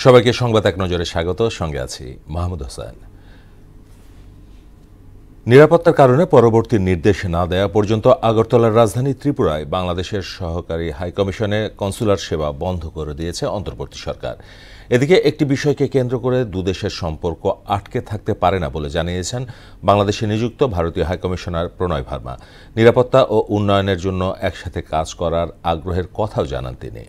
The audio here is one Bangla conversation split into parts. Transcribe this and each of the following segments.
সবাইকে সংবাদ এক নজরে স্বাগত। সঙ্গে আছি মাহমুদ হোসেন। নিরাপত্তার কারণে পরবর্তী নির্দেশ না দেওয়া পর্যন্ত আগরতলার রাজধানী ত্রিপুরায় বাংলাদেশের সহকারী হাইকমিশনে কনসুলার সেবা বন্ধ করে দিয়েছে অন্তর্বর্তী সরকার। এদিকে একটি বিষয়কে কেন্দ্র করে দুদেশের সম্পর্ক আটকে থাকতে পারে না বলে জানিয়েছেন বাংলাদেশে নিযুক্ত ভারতীয় হাইকমিশনার প্রণয় ভার্মা। নিরাপত্তা ও উন্নয়নের জন্য একসাথে কাজ করার আগ্রহের কথাও জানান তিনি।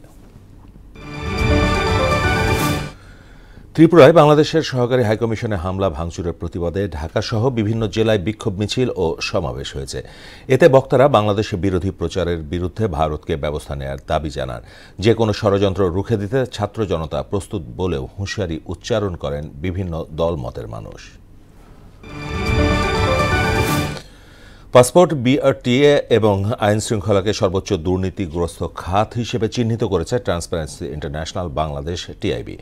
ত্রিপুরায় বাংলাদেশের সহকারী হাইকমিশনে হামলা ভাঙচুরের প্রতিবাদে ঢাকাসহ বিভিন্ন জেলায় বিক্ষোভ মিছিল ও সমাবেশ হয়েছে। এতে বক্তারা বাংলাদেশে বিরোধী প্রচারের বিরুদ্ধে ভারতকে ব্যবস্থা নেয়ার দাবি জানান। যে কোনো ষড়যন্ত্র রুখে দিতে ছাত্র জনতা প্রস্তুত বলেও হুঁশিয়ারি উচ্চারণ করেন বিভিন্ন দলমতের মানুষ। পাসপোর্ট বিআরটিএ এবং আইন শৃঙ্খলাকে সর্বোচ্চ দুর্নীতিগ্রস্ত খাত হিসেবে চিহ্নিত করেছে ট্রান্সপারেন্সি ইন্টারন্যাশনাল বাংলাদেশ টিআইবি।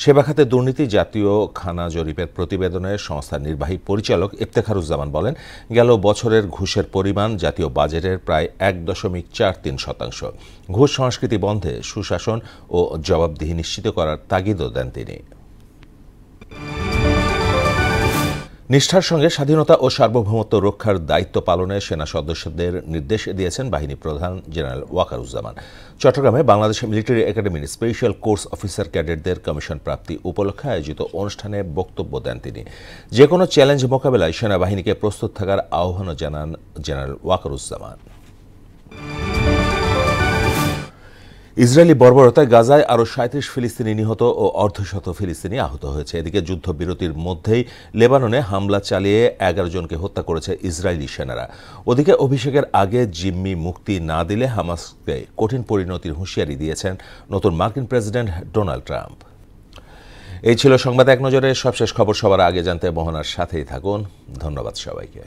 সেবা খাতে দুর্নীতি জাতীয় খানা জরিপের প্রতিবেদনে সংস্থার নির্বাহী পরিচালক ইফতেখারুজ্জামান বলেন, গেল বছরের ঘুষের পরিমাণ জাতীয় বাজেটের প্রায় 1.43%। ঘুষ সংস্কৃতি বন্ধে সুশাসন ও জবাবদিহি নিশ্চিত করার তাগিদও দেন তিনি। নিষ্ঠার সঙ্গে স্বাধীনতা ও সার্বভৌমত্ব রক্ষার দায়িত্ব পালনে সেনা সদস্যদের নির্দেশ দিয়েছেন বাহিনী প্রধান জেনারেল ওয়াকারুজ্জামান। চট্টগ্রামে বাংলাদেশ মিলিটারি একাডেমির স্পেশাল কোর্স অফিসার ক্যাডেটদের কমিশন প্রাপ্তি উপলক্ষে আয়োজিত অনুষ্ঠানে বক্তব্য দেন তিনি। যে কোনো চ্যালেঞ্জ মোকাবেলায় সেনাবাহিনীকে প্রস্তুত থাকার আহ্বানও জানান জেনারেল ওয়াকারুজ্জামান। ইসরায়েলি বর্বরতায় গাজায় আরও ৩৭ ফিলিস্তিনি নিহত ও অর্ধশত ফিলিস্তিনি আহত হয়েছে। এদিকে যুদ্ধবিরতির মধ্যেই লেবাননে হামলা চালিয়ে ১১ জনকে হত্যা করেছে ইসরায়েলি সেনারা। ওদিকে অভিষেকের আগে জিম্মি মুক্তি না দিলে হামাসকে কঠিন পরিণতির হুঁশিয়ারি দিয়েছেন নতুন মার্কিন প্রেসিডেন্ট ডোনাল্ড ট্রাম্প। এই ছিল সংবাদ এক নজরে। সবশেষ খবর সবার আগে জানতে মোহনার সাথেই থাকুন। ধন্যবাদ সবাইকে।